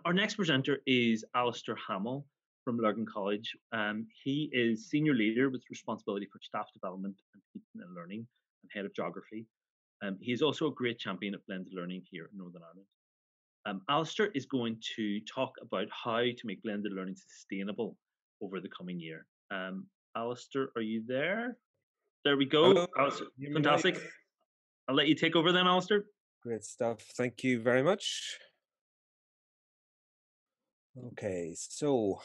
Our next presenter is Alistair Hamill from Lurgan College. He is senior leader with responsibility for staff development and teaching and learning and head of geography. He is also a great champion of blended learning here in Northern Ireland. Alistair is going to talk about how to make blended learning sustainable over the coming year. Alistair, are you there? There we go. Hello. Alistair, fantastic. I'll let you take over then, Alistair. Great stuff. Thank you very much. Okay, so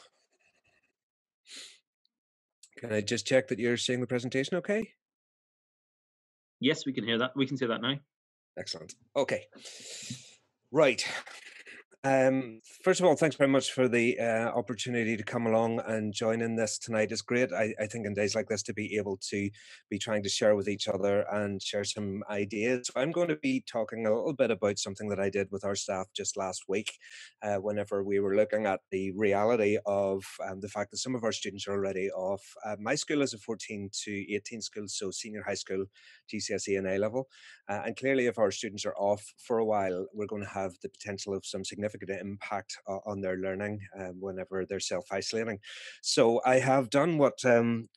can I just check that you're seeing the presentation okay? Yes, we can hear that. We can see that now. Excellent. Okay. Right. First of all, thanks very much for the opportunity to come along and join in this tonight. It's great, I think, in days like this to be able to be trying to share with each other and share some ideas. So I'm going to be talking a little bit about something that I did with our staff just last week, whenever we were looking at the reality of the fact that some of our students are already off. My school is a 14 to 18 school, so senior high school, GCSE and A-level. And clearly, if our students are off for a while, we're going to have the potential of some significant impact on their learning whenever they're self-isolating. So I have done what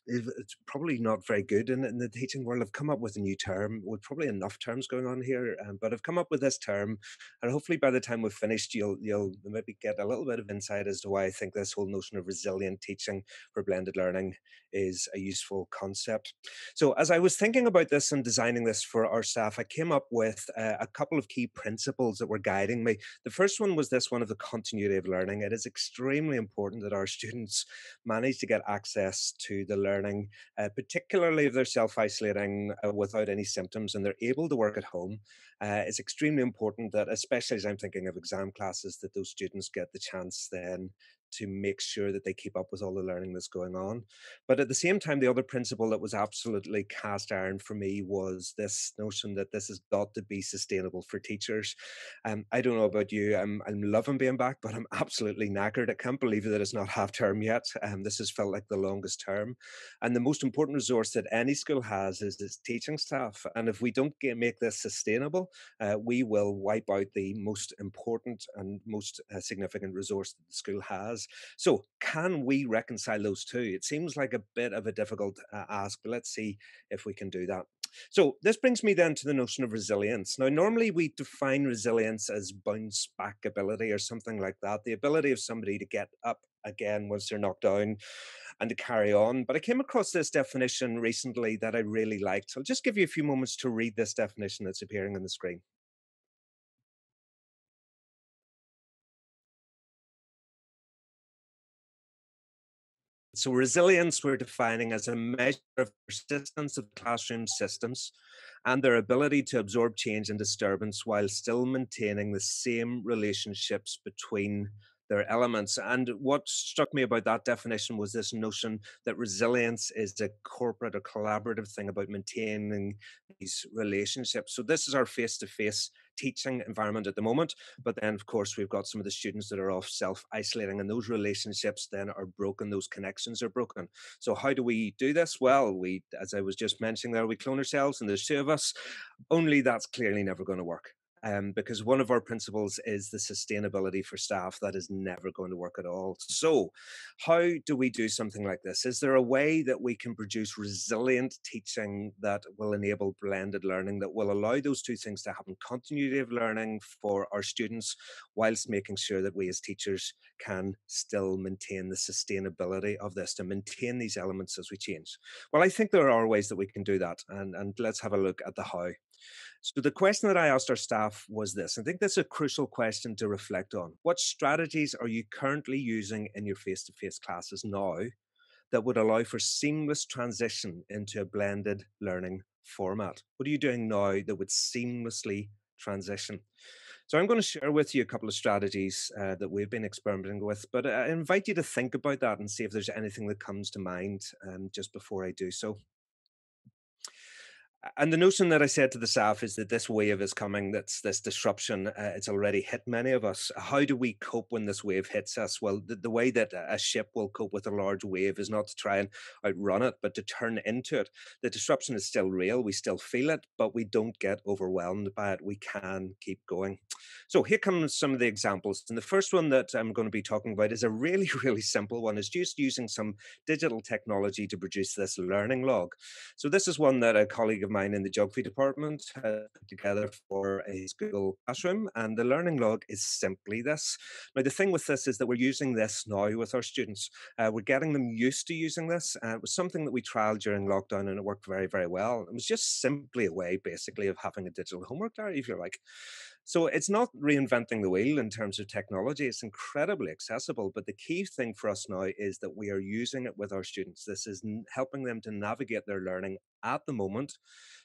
it's probably not very good in the teaching world. I've come up with a new term, with probably enough terms going on here, but I've come up with this term, and hopefully by the time we've finished, you'll maybe get a little bit of insight as to why I think this whole notion of resilient teaching for blended learning is a useful concept. So as I was thinking about this and designing this for our staff, I came up with a couple of key principles that were guiding me. The first one was this one of the continuity of learning. It is extremely important that our students manage to get access to the learning, particularly if they're self-isolating without any symptoms and they're able to work at home. It's extremely important that, especially as I'm thinking of exam classes, that those students get the chance then to make sure that they keep up with all the learning that's going on. But at the same time, the other principle that was absolutely cast iron for me was this notion that this has got to be sustainable for teachers. I don't know about you, I'm loving being back, but I'm absolutely knackered. I can't believe that it's not half term yet. This has felt like the longest term. And the most important resource that any school has is its teaching staff. And if we don't make this sustainable, we will wipe out the most important and most significant resource that the school has. So can we reconcile those two? It seems like a bit of a difficult ask, but let's see if we can do that. So this brings me then to the notion of resilience. Now, normally we define resilience as bounce back ability or something like that, the ability of somebody to get up again once they're knocked down and to carry on. But I came across this definition recently that I really liked. I'll just give you a few moments to read this definition that's appearing on the screen. So resilience we're defining as a measure of persistence of classroom systems and their ability to absorb change and disturbance while still maintaining the same relationships between their elements. And what struck me about that definition was this notion that resilience is a corporate or collaborative thing about maintaining these relationships. So this is our face-to-face teaching environment at the moment, but then of course we've got some of the students that are off self-isolating, and those relationships then are broken, those connections are broken. So how do we do this? Well, we, as I was just mentioning there, we clone ourselves and there's two of us. Only that's clearly never going to work. Because one of our principles is the sustainability for staff. That is never going to work at all. So how do we do something like this? Is there a way that we can produce resilient teaching that will enable blended learning, that will allow those two things to happen, continuity of learning for our students, whilst making sure that we as teachers can still maintain the sustainability of this, to maintain these elements as we change? Well, I think there are ways that we can do that, and let's have a look at the how. So the question that I asked our staff was this. I think this is a crucial question to reflect on. What strategies are you currently using in your face-to-face classes now that would allow for seamless transition into a blended learning format? What are you doing now that would seamlessly transition? So I'm going to share with you a couple of strategies that we've been experimenting with, but I invite you to think about that and see if there's anything that comes to mind just before I do so. And the notion that I said to the staff is that this wave is coming, that's this disruption, it's already hit many of us. How do we cope when this wave hits us? Well, the way that a ship will cope with a large wave is not to try and outrun it, but to turn into it. The disruption is still real, we still feel it, but we don't get overwhelmed by it. We can keep going. So here comes some of the examples. And the first one that I'm going to be talking about is a really, really simple one. It's just using some digital technology to produce this learning log. So this is one that a colleague of mine in the geography department has put together for a Google Classroom, and the learning log is simply this. Now, the thing with this is that we're using this now with our students. We're getting them used to using this. It was something that we trialed during lockdown, and it worked very, very well. It was just simply a way, basically, of having a digital homework diary, if you like. So it's not reinventing the wheel in terms of technology. It's incredibly accessible. But the key thing for us now is that we are using it with our students. This is helping them to navigate their learning at the moment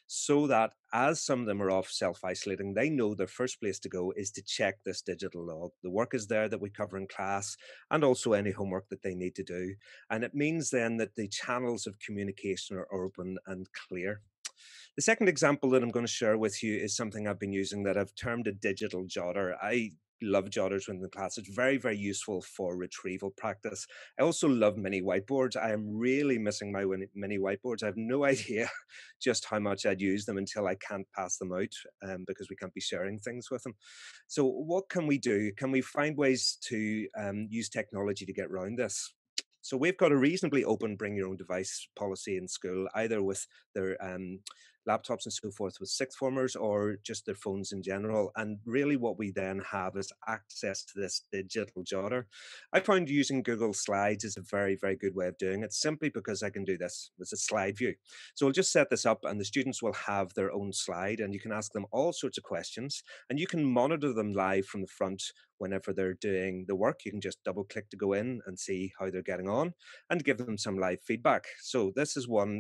so that as some of them are off self-isolating, they know their first place to go is to check this digital log. The work is there that we cover in class and also any homework that they need to do. And it means then that the channels of communication are open and clear. The second example that I'm going to share with you is something I've been using that I've termed a digital jotter. I love jotters within the class. It's very, very useful for retrieval practice. I also love mini whiteboards. I am really missing my mini whiteboards. I have no idea just how much I'd use them until I can't pass them out because we can't be sharing things with them. So what can we do? Can we find ways to use technology to get around this? So we've got a reasonably open bring your own device policy in school, either with their laptops and so forth with sixth formers or just their phones in general. And really what we then have is access to this digital jotter. I found using Google Slides is a very, very good way of doing it simply because I can do this. It's a slide view. So we'll just set this up and the students will have their own slide and you can ask them all sorts of questions and you can monitor them live from the front whenever they're doing the work. You can just double click to go in and see how they're getting on and give them some live feedback. So this is one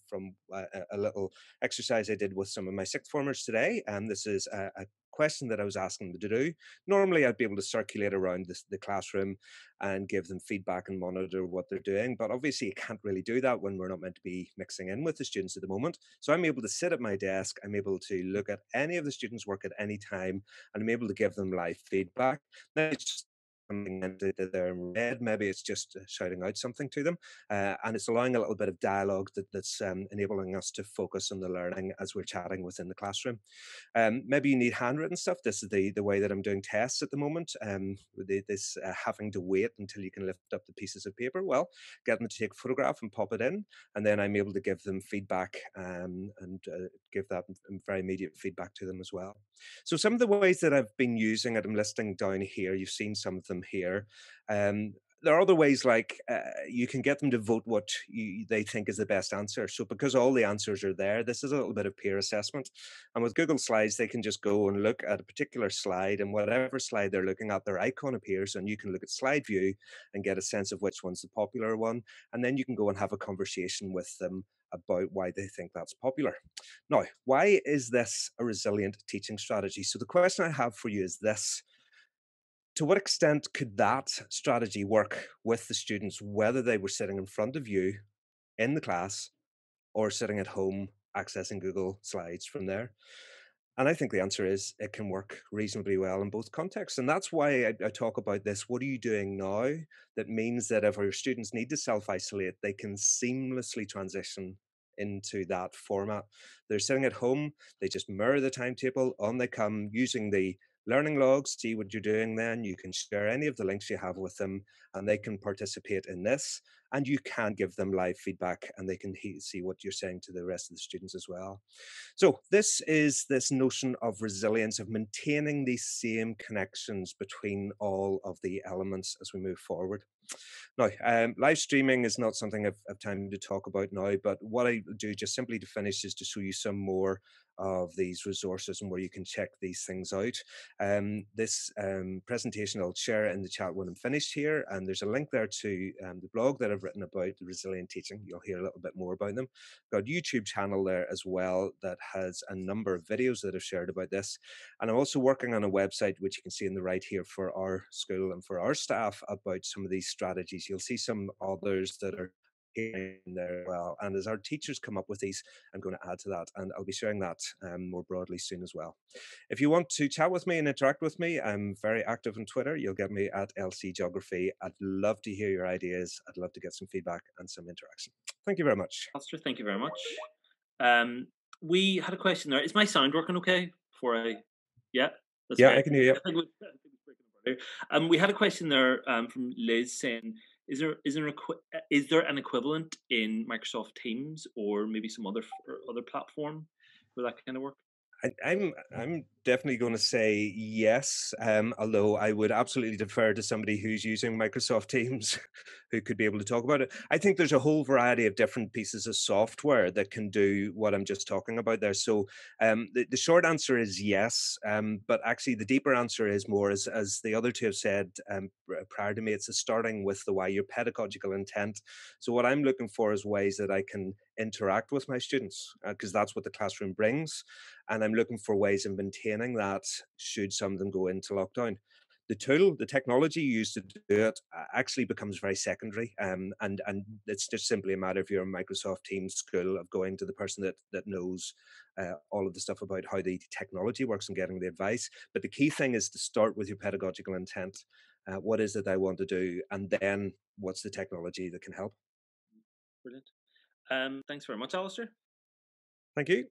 from a little exercise I did with some of my sixth formers today. And this is a question that I was asking them to do. Normally, I'd be able to circulate around the classroom and give them feedback and monitor what they're doing. But obviously, you can't really do that when we're not meant to be mixing in with the students at the moment. So I'm able to sit at my desk. I'm able to look at any of the students' work at any time, and I'm able to give them live feedback. Now, it's just something that they're in red. Maybe it's just shouting out something to them. And it's allowing a little bit of dialogue that's enabling us to focus on the learning as we're chatting within the classroom. Maybe you need handwritten stuff. This is the way that I'm doing tests at the moment. This having to wait until you can lift up the pieces of paper. Well, get them to take a photograph and pop it in, and then I'm able to give them feedback and give that very immediate feedback to them as well. So some of the ways that I've been using it, I'm listing down here. You've seen some of them here. Um, there are other ways like you can get them to vote what they think is the best answer. So because all the answers are there, this is a little bit of peer assessment. And with Google Slides, they can just go and look at a particular slide and whatever slide they're looking at, their icon appears and you can look at slide view and get a sense of which one's the popular one. And then you can go and have a conversation with them about why they think that's popular. Now, why is this a resilient teaching strategy? So the question I have for you is this: to what extent could that strategy work with the students, whether they were sitting in front of you in the class or sitting at home accessing Google Slides from there? And I think the answer is it can work reasonably well in both contexts. And that's why I talk about this. What are you doing now that means that if our students need to self isolate, they can seamlessly transition into that format? They're sitting at home, they just mirror the timetable, on they come using the learning logs, see what you're doing then. You can share any of the links you have with them and they can participate in this. And you can give them live feedback and they can see what you're saying to the rest of the students as well. So this is this notion of resilience, of maintaining these same connections between all of the elements as we move forward. Now, live streaming is not something I've time to talk about now, but what I do just simply to finish is to show you some more of these resources and where you can check these things out. This presentation I'll share in the chat when I'm finished here, and there's a link there to the blog that I've written about the resilient teaching. You'll hear a little bit more about them. Got a YouTube channel there as well that has a number of videos that I've shared about this. And I'm also working on a website, which you can see in the right here, for our school and for our staff about some of these strategies. You'll see some others that are in there as well. And as our teachers come up with these, I'm going to add to that, and I'll be sharing that more broadly soon as well. If you want to chat with me and interact with me, I'm very active on Twitter. You'll get me at LC Geography. I'd love to hear your ideas. I'd love to get some feedback and some interaction. Thank you very much. Alistair, thank you very much. We had a question there. Is my sound working okay? Before I, yeah, that's Yeah, okay. I can hear you. I think it was breaking up earlier. We had a question there from Liz saying, is there an equivalent in Microsoft Teams or maybe some other platform for that kind of work? I'm definitely going to say yes, although I would absolutely defer to somebody who's using Microsoft Teams who could be able to talk about it. I think there's a whole variety of different pieces of software that can do what I'm just talking about there. So the short answer is yes, but actually the deeper answer is more, as the other two have said prior to me, it's starting with the why, your pedagogical intent. So what I'm looking for is ways that I can interact with my students, because that's what the classroom brings. And I'm looking for ways of maintaining that should some of them go into lockdown. The tool, the technology used to do it actually becomes very secondary. And it's just simply a matter, if you're a Microsoft Teams school, of going to the person that knows all of the stuff about how the technology works and getting the advice. But the key thing is to start with your pedagogical intent. What is it I want to do? And then what's the technology that can help? Brilliant. Thanks very much, Alistair. Thank you.